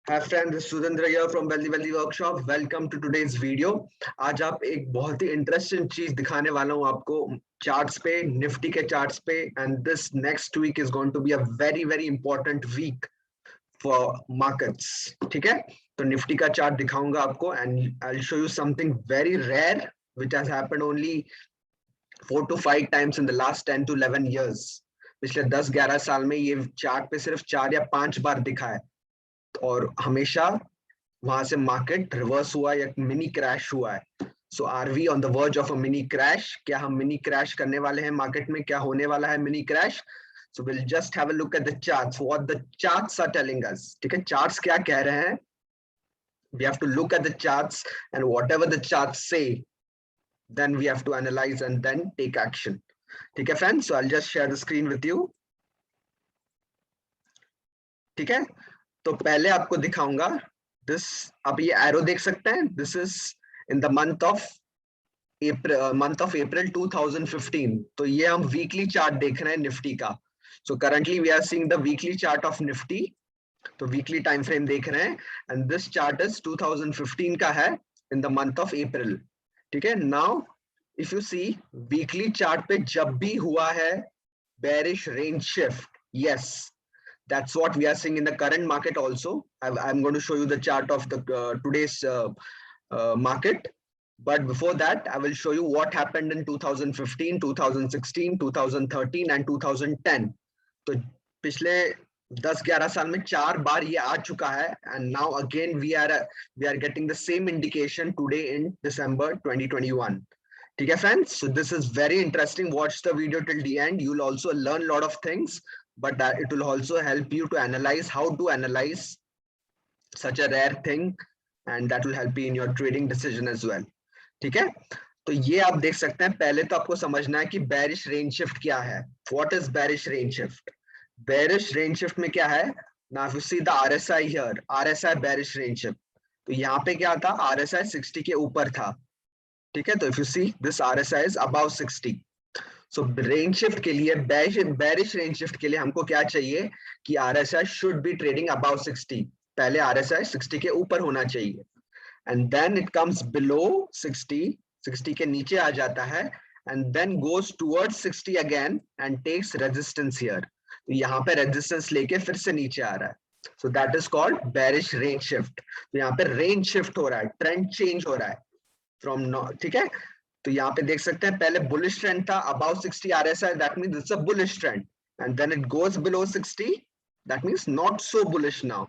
Hi friends, this is Sudhendra here from Wealthy Workshop. Welcome to today's video. आज आप एक बहुत ही interesting चीज दिखाने वाला हूँ आपको चार्ट्स पे, निफ्टी के चार्ट्स पे, and this next week is going to be a very important week for markets. ठीक है? तो निफ्टी का चार्ट दिखाऊंगा आपको and I'll show you something very rare which has happened only 4 to 5 times in the last 10 to 11 years. पिछले 10-11 साल में ये चार्ट पे सिर्फ 4 या 5 बार दिखा है और हमेशा वहां से मार्केट रिवर्स हुआ या मिनी क्रैश हुआ है. So are we on the verge of a mini crash? क्या हम मिनी क्रैश करने वाले हैं मार्केट में? क्या होने वाला है mini crash? So will just have a look at the charts, what the charts are telling us. ठीक है, चार्ट्स क्या कह रहे हैं? We have to look at the charts and whatever the charts say then we have to analyse and then take action. ठीक है friends, so I will just share the screen with you. ठीक है, तो पहले आपको दिखाऊंगा this. आप ये एरो देख सकते हैं. This is in the month of अप्रैल 2015. तो ये हम वीकली चार्ट देख रहे हैं निफ्टी का. So currently we are seeing the weekly chart of Nifty. तो वीकली टाइम फ्रेम देख रहे हैं एंड दिस चार्ट इज 2015 का है in the month of April. ठीक है, now if you see weekly chart पे जब भी हुआ है bearish range shift, yes, that's what we are seeing in the current market also. I'm going to show you the chart of the today's market, but before that I will show you what happened in 2015, 2016, 2013 and 2010. तो पिछले 10-11 साल में 4 बार ये आ चुका है and now again we are getting the same indication today in December 2021. ठीक है friends, so this is very interesting. Watch the video till the end. You'll also learn a lot of things, but it will also help you to analyze how to analyze such a rare thing, and that will help you in your trading decision as well. ठीक है, तो ये आप देख सकते हैं. पहले तो आपको समझना है कि bearish range shift क्या है. What is bearish range shift? Bearish range shift में क्या है? Now if you see the RSI here, RSI bearish range shift, तो यहाँ पे क्या था? RSI 60 के ऊपर था. ठीक है, तो if you see this RSI is above 60. So range shift के लिए, बेरिश रेंज शिफ्ट के लिए हमको क्या चाहिए कि RSI should be trading about 60. पहले RSI 60 के ऊपर होना चाहिए and then it comes below 60 के नीचे आ जाता है and then goes towards 60 again and takes resistance here. तो यहाँ पे रेजिस्टेंस लेके फिर से नीचे आ रहा है. So that is called bearish range shift. तो यहाँ पे रेंज शिफ्ट हो रहा है, ट्रेंड चेंज हो रहा है फ्रॉम. ठीक है, तो यहाँ पे देख सकते हैं पहले बुलिश ट्रेंड था about 60 RSI, that means it's a bullish trend and then it goes below 60, that means not so bullish now.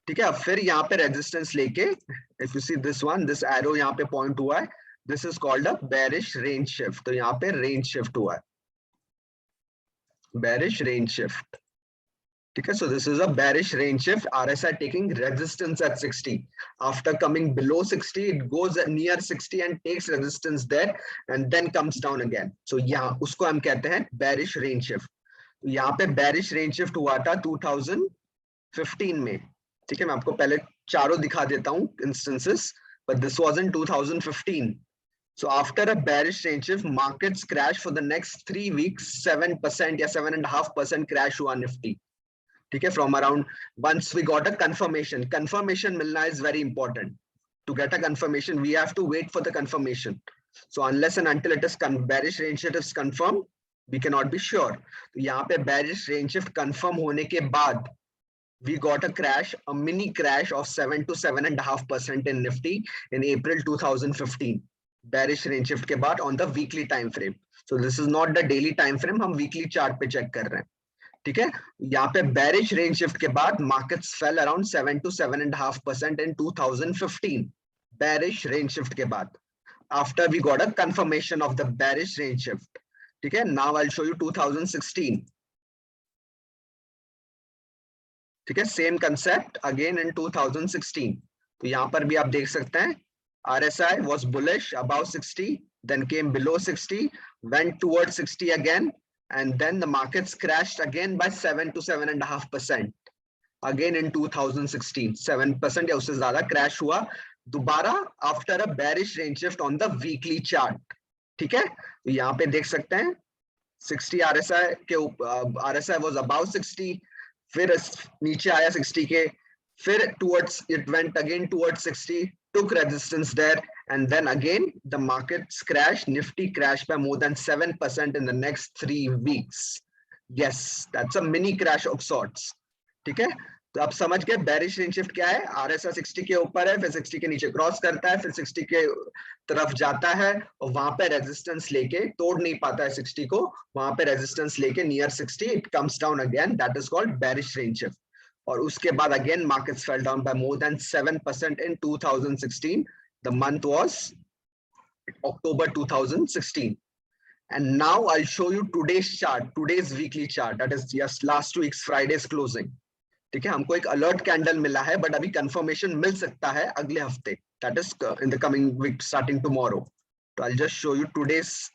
ठीक है, फिर यहाँ पे रेजिस्टेंस लेके, if you see this one, this arrow यहाँ पे पॉइंट हुआ है, this is called a bearish range shift. तो यहाँ पे रेंज शिफ्ट हुआ है, बेरिश रेंज शिफ्ट. ठीक है, so this is a bearish range shift. RSI taking resistance at 60. After coming below 60, it goes near 60 and takes resistance there and then comes down again. So यहाँ उसको हम कहते हैं bearish range shift. यहाँ पे bearish range shift हुआ था 2015 में. ठीक है, मैं आपको पहले चारों दिखा देता हूँ instances, but this was in 2015. So after a bearish range shift, markets crash for the next 3 weeks. 7% या 7.5% crash हुआ निफ्टी. ठीक है, from around, once we got a confirmation मिलना is very important. To get a confirmation we have to wait for the confirmation. So unless and until it is bearish range shift is confirmed, we cannot be sure. तो यहाँ पे bearish range shift confirm होने के बाद we got a crash, a mini crash of 7 to 7.5% in Nifty in April 2015. bearish range shift के बाद on the weekly time frame. So this is not the daily time frame, हम weekly chart पे check कर रहे हैं. ठीक है, यहाँ पे bearish range shift के बाद markets fell around 7 to 7.5% in 2015. bearish range shift के बाद, after we got a confirmation of the bearish range shift. ठीक है, now I'll show you 2016. ठीक है, same concept again in 2016. तो यहाँ पर भी आप देख सकते हैं RSI was bullish above 60, then came below 60, went towards 60 again, and then the markets crashed again by 7 to 7.5%. Again in 2016, 7% या उससे ज्यादा crash हुआ दोबारा after a bearish range shift on the weekly chart. ठीक है, तो यहाँ पे देख सकते हैं 60 RSI के RSI was above 60, फिर नीचे आया 60 के, फिर towards it went again towards 60, took resistance there, and then again the markets crashed. Nifty crashed by more than 7% in the next 3 weeks. Yes, that's a mini crash of sorts. ठीक है, तो आप समझ गए बेरिश रेंज शिफ्ट क्या है. RSI 60 के ऊपर है, फिर 60 के नीचे क्रॉस करता है, फिर 60 के तरफ जाता है और वहां पे रेजिस्टेंस लेके तोड़ नहीं पाता है 60 को, वहां पे रेजिस्टेंस लेके near 60 it comes down again. That is called bearish range shift. और उसके बाद again markets fell down by more than 7% in 2016. The month was October 2016. And now I'll show you today's chart, today's weekly chart, that is just last week's Friday's closing. ठीक है, हमको एक alert candle मिला है, but अभी confirmation मिल सकता है अगले हफ्ते, that is in the coming week starting tomorrow. तो I just show you today's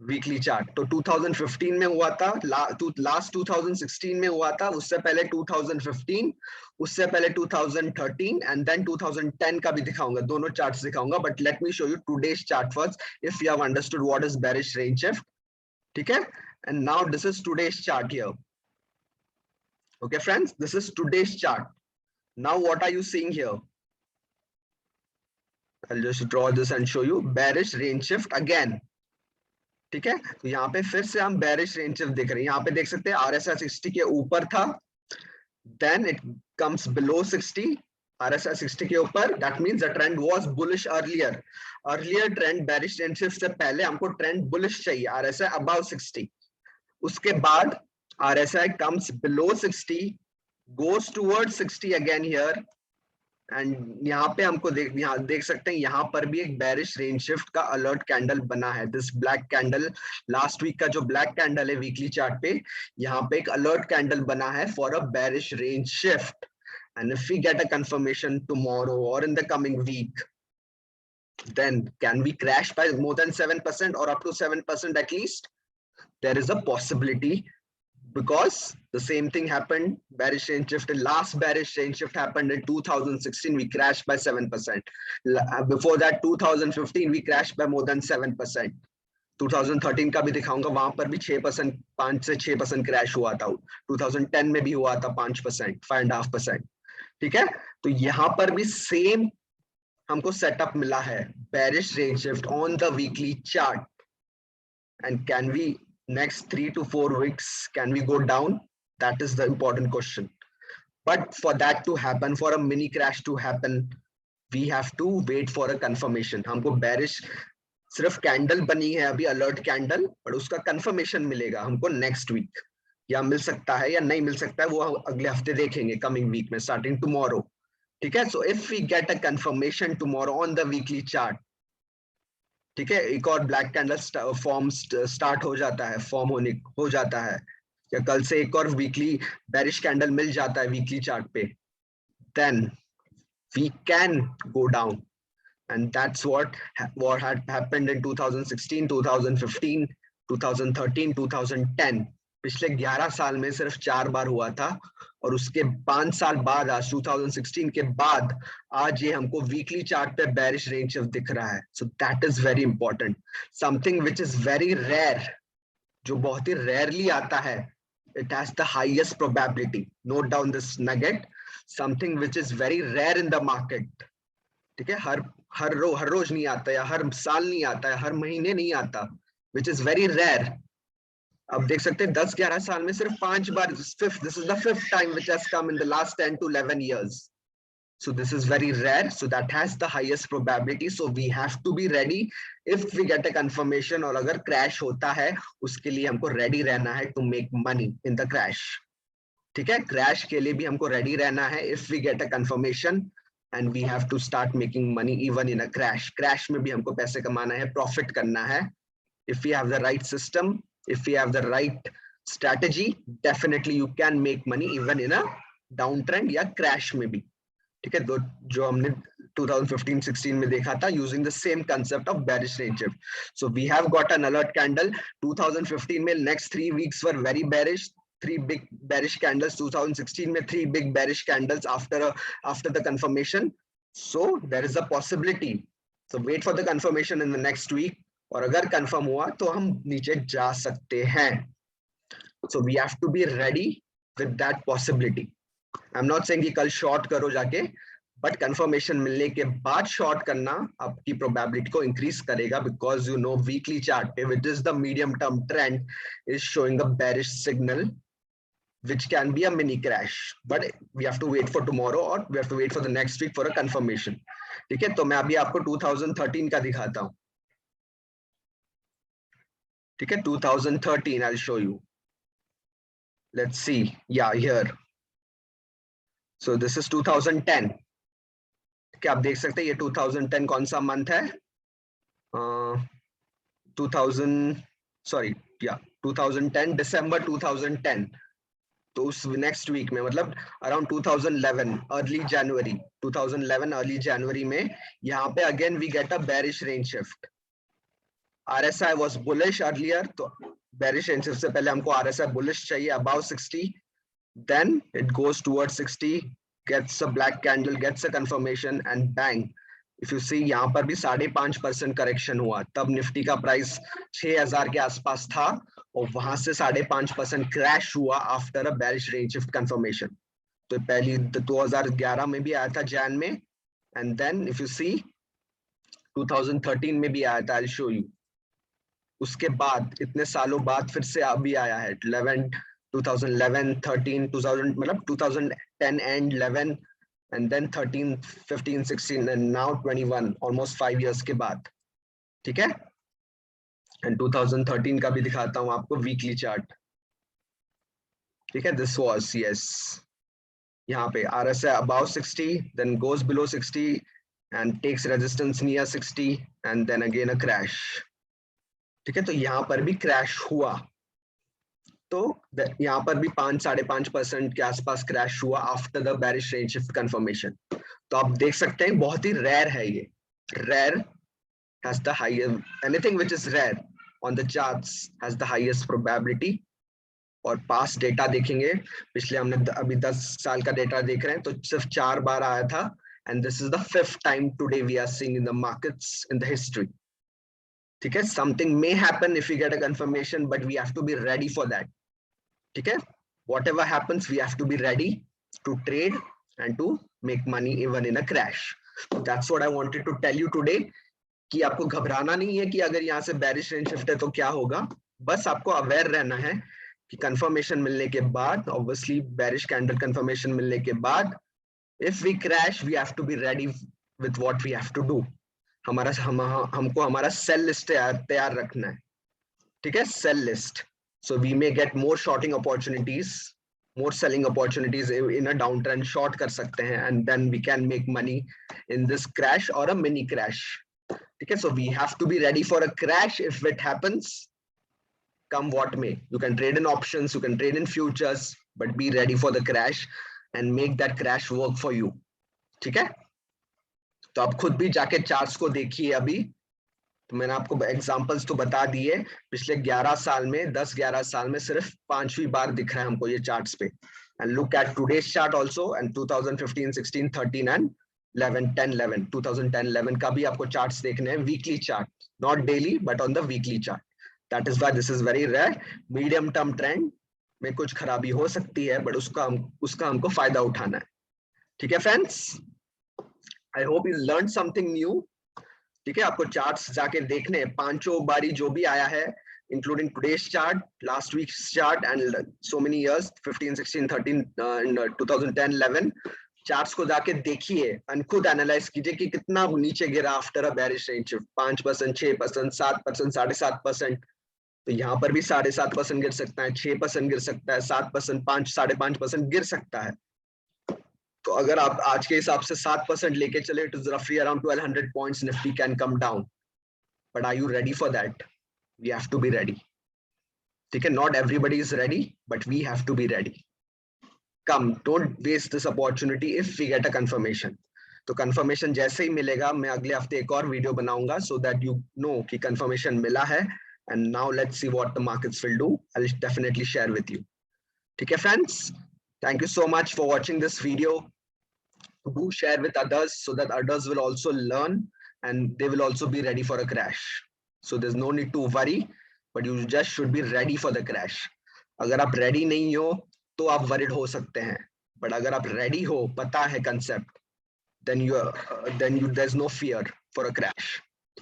weekly chart. तो 2015 में हुआ था, लास्ट 2016 में हुआ था, उससे पहले 2015, उससे पहले 2013 एंड देन 2010 का भी दिखाऊंगा, दोनों चार्ट्स दिखाऊंगा. But let me show you today's chart first if you have understood what is bearish range shift. ठीक है, and now this is today's chart here. Okay, friends, this is today's chart. Now, what are you seeing here? I'll just draw this and show you bearish range shift again. ठीक है, तो यहाँ पे फिर से हम bearish range shift देख रहे हैं. यहाँ पे देख सकते हैं RSI 60 के ऊपर था, then it comes below 60. RSI 60 के ऊपर, that means the trend was bullish earlier. Earlier trend bearish range shift से पहले हमको trend bullish चाहिए, RSI above 60. उसके बाद RSI comes below 60, goes towards 60 again here, and यहाँ पे हमको देख सकते हैं यहाँ पर भी एक bearish range shift का alert कैंडल बना है. This black candle, last week का जो black candle है weekly chart पे, यहाँ पे एक alert कैंडल बना है for a bearish range shift. And if we get a confirmation tomorrow or in the coming week, then can we crash by more than 7% or up to 7% at least? There is a possibility. Because the same thing happened, bearish range shift, last bearish range shift happened in 2016, we crashed by 7%. Before that, 2015, we crashed by more than 7%. 2013 का भी दिखाऊंगा, वहां पर भी 6%, 5 से 6% crash हुआ था. 2010 में भी हुआ था 5%, 5.5%. ठीक है, तो यहाँ पर भी सेम हमको सेटअप मिला है, bearish range shift on the weekly chart. And can we next 3 to 4 weeks, can we go down? That is the important question. But for that to happen, for a mini crash to happen, we have to wait for a confirmation. हमको bearish सिर्फ candle बनी है अभी, alert candle, पर उसका confirmation मिलेगा हमको next week, या मिल सकता है या नहीं मिल सकता है, वो अगले हफ्ते देखेंगे, कमिंग वीक में, स्टार्टिंग टुमारो. ठीक है, so if we get a confirmation tomorrow on the weekly chart, ठीक है, एक और ब्लैक कैंडल फॉर्म स्टार्ट हो जाता है, फॉर्म हो जाता है, या कल से एक और वीकली बेरिश कैंडल मिल जाता है वीकली चार्ट पे, then we can go down. And that's what had happened in 2016, 2015, 2013, 2010. पिछले 11 साल में सिर्फ 4 बार हुआ था, और उसके 5 साल बाद, आज 2016 के बाद, आज ये हमको वीकली चार्ट पे बेरिश रेंज शिफ्ट दिख रहा है. So that is very important, something which is very rare, जो बहुत ही रेयरली आता है. It has the highest probability, note down this nugget, something which is very rare in the market. ठीक है, हर रोज नहीं आता, या हर साल नहीं आता है, हर महीने नहीं आता, विच इज वेरी रेयर. अब देख सकते हैं 10-11 साल में सिर्फ 5 बार, this is the 5th time which has come in the last 10 to 11 years. So this is very rare, so that has the highest probability. So we have to be ready if we get a confirmation, और अगर crash होता है उसके लिए हमको ready रहना है to make money in the crash. ठीक है, क्रैश के लिए भी हमको रेडी रहना है if we get a confirmation, and we have to start making money even in a crash. Crash में भी हमको पैसे कमाना है, प्रॉफिट करना है. If we have the right system, if we have the right strategy, definitely you can make money even in a downtrend या crash में भी. ठीक है, जो हमने 2015-16 में देखा था, using the same concept of bearish range shift. So we have got an alert candle. 2015 में next 3 weeks were very bearish, 3 big bearish candles. 2016 में 3 big bearish candles after the confirmation. So there is a possibility. So wait for the confirmation in the next week. और अगर confirm हुआ तो हम नीचे जा सकते हैं. So we have to be ready with that possibility. I am not saying कि कल शॉर्ट करो जाके, बट कंफर्मेशन मिलने के बाद शॉर्ट करना आपकी प्रोबेबिलिटी को इंक्रीज करेगा, because you know weekly chart पे which is the medium term trend is showing a bearish signal which can be a mini crash, but we have to wait for tomorrow or we have to wait for the next week for a confirmation. ठीक है, तो मैं अभी आपको 2013 का दिखाता हूँ. ठीक है, 2013 I'll show you. Let's see, yeah, here. So this is 2010. क्या आप देख सकते हैं ये 2010 कौन सा मंथ है? 2010 दिसंबर 2010. तो उस नेक्स्ट वीक में, मतलब around 2011 early January 2011 early January में यहाँ पे again we get a bearish range shift. RSI was bullish earlier, तो बेरिश रेंज शिफ्ट से पहले हमको RSI बुलिश चाहिए about 60, then it goes towards 60, gets a black candle, gets a confirmation and bang. If you see यहाँ पर भी 5.5% correction हुआ, तब निफ्टी का प्राइस 6000 के आसपास था और वहां से 5.5% क्रैश हुआ after a bearish range shift confirmation. तो पहली 2011 में भी आया था जैन में, एंड देन इफ यू सी 2013 में भी आया था. I will show you. उसके बाद इतने सालों बाद फिर से अभी आया है 2011 13 2000, मतलब 2010 and 11 and then 13 15 16 and now 21, almost 5 years के बाद. ठीक है, and 2013 का भी दिखाता हूं आपको वीकली चार्ट. ठीक है, this was, yes, यहाँ पे RSI above 60, then goes below 60 and takes resistance near 60 and then again a crash. ठीक है, तो यहाँ पर भी क्रैश हुआ, तो यहाँ पर भी 5-5.5% के आसपास क्रैश हुआ after the bearish range shift confirmation. तो आप देख सकते हैं बहुत ही रेयर है ये. Rare has the highest, anything which is rare on the charts has the highest probability. और पास्ट डेटा देखेंगे, पिछले हमने अभी 10 साल का डेटा देख रहे हैं, तो सिर्फ 4 बार आया था, and this is the 5th time today we are seeing in the markets in the history. ठीक है, something may happen if we get a confirmation, but we have to be ready for that. ठीक है, whatever happens we have to be ready to trade and to make money even in a crash. That's what I wanted to tell you today, कि आपको घबराना नहीं है कि अगर यहाँ से बेरिश रेंज शिफ्ट है तो क्या होगा. बस आपको अवेयर रहना है कि कंफर्मेशन मिलने के बाद, ऑब्वियसली बेरिश कैंडल कंफर्मेशन मिलने के बाद, if we crash we have to be ready with what we have to do. हमको हमारा सेल लिस्ट तैयार रखना है. ठीक है, sell list. So we may get more shorting opportunities, more selling opportunities in a downtrend. Short कर सकते हैं, and then we can make money in this crash or a mini crash. Okay, so we have to be ready for a crash if it happens. Come what may, you can trade in options, you can trade in futures, but be ready for the crash and make that crash work for you. ठीक है, तो आप खुद भी जाके charts को देखिए. अभी तो मैंने आपको एग्जांपल्स तो बता दिए. पिछले 11 साल में, 10-11 साल में सिर्फ 5वीं बार दिख रहा है हमको ये चार्ट्स पे. And look at today's chart also, and 2015 16 13 and 11 10 11 2010 11 का भी आपको चार्ट्स देखने हैं, weekly chart, not daily but on the weekly chart. That is why this is very rare. Medium term trend में कुछ खराबी हो सकती है, बट उसका हमको फायदा उठाना है. ठीक है friends, I hope you learn something new. ठीक है, आपको चार्ट्स जाके देखने, 5 बारी जो भी आया है, including today's chart, last weeks chart and so many years 15 16 13 2010 11 charts को जाके देखिए एंड खुद एनालाइज कीजिए कि कितना नीचे गिरा after a bearish range shift. 5%, 6%, 7%, 7.5%. तो यहाँ पर भी 7.5% गिर सकता है, 6% गिर सकता है, 7%, 5-5.5% गिर सकता है. तो अगर आप आज के हिसाब से 7% लेके चले, इट इज रफली around 1200 points Nifty can come down. But are you ready for that? We have to be ready. ठीक है, not everybody is ready, but we have to be ready. Come, don't waste this opportunity if we get a confirmation. तो confirmation जैसे ही मिलेगा, मैं अगले हफ्ते एक और वीडियो बनाऊंगा, सो दैट यू नो कि कंफर्मेशन मिला है. And now let's see what the markets will do. I will definitely share with you. ठीक है friends, thank you so much for watching this video. Do share with others so that others will also learn and they will also be ready for a crash. So there's no need to worry, but you just should be ready for the crash. अगर आप ready नहीं हो तो आप worried हो सकते हैं. But अगर आप रेडी हो, पता है concept, then there's no fear for a crash.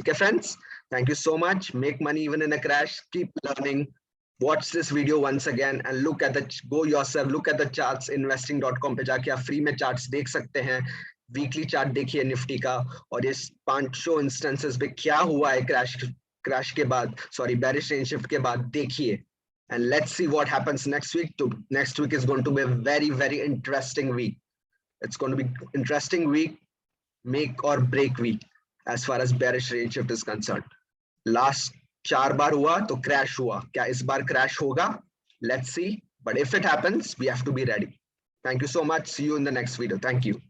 Okay friends, thank you so much. Make money even in a crash. Keep learning. Watch this video once again and look at the, go yourself, look at the charts. investing.com पे जाके आप free में charts देख सकते हैं. Weekly chart देखिए Nifty का, और इस 500 इंस्टेंसेस पे क्या हुआ है क्रैश के बाद, सॉरी बेरिश रेंज शिफ्ट के बाद, देखिए. And let's see what happens next week. Next week is going to be a very, very interesting week. It's going to be interesting week, make or break week as far as bearish range shift is concerned. Last 4 बार हुआ तो crash हुआ, क्या इस बार crash होगा? Let's see. But if it happens, we have to be ready. Thank you so much. See you in the next video. Thank you.